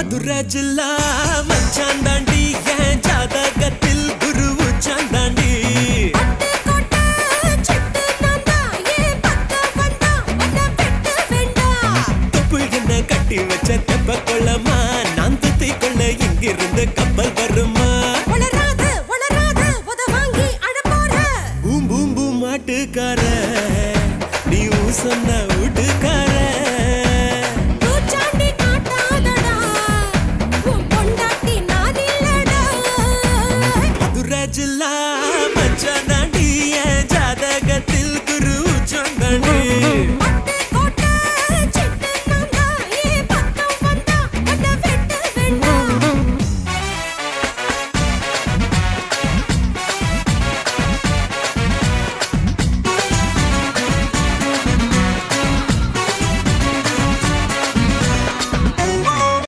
மதுரை ஜில்லா மச்சான் தாண்டி என் ஜாதகத்தில் குரு உச்சான் தாண்டி தொப்பு என்ன கட்டி வச்ச தெப்ப கொள்ளமா நான் துத்தி கொள்ள இங்கிருந்து கப்பல் வருமா பூம் பூம் பூம் மாட்டுக்கார நீ சொன்ன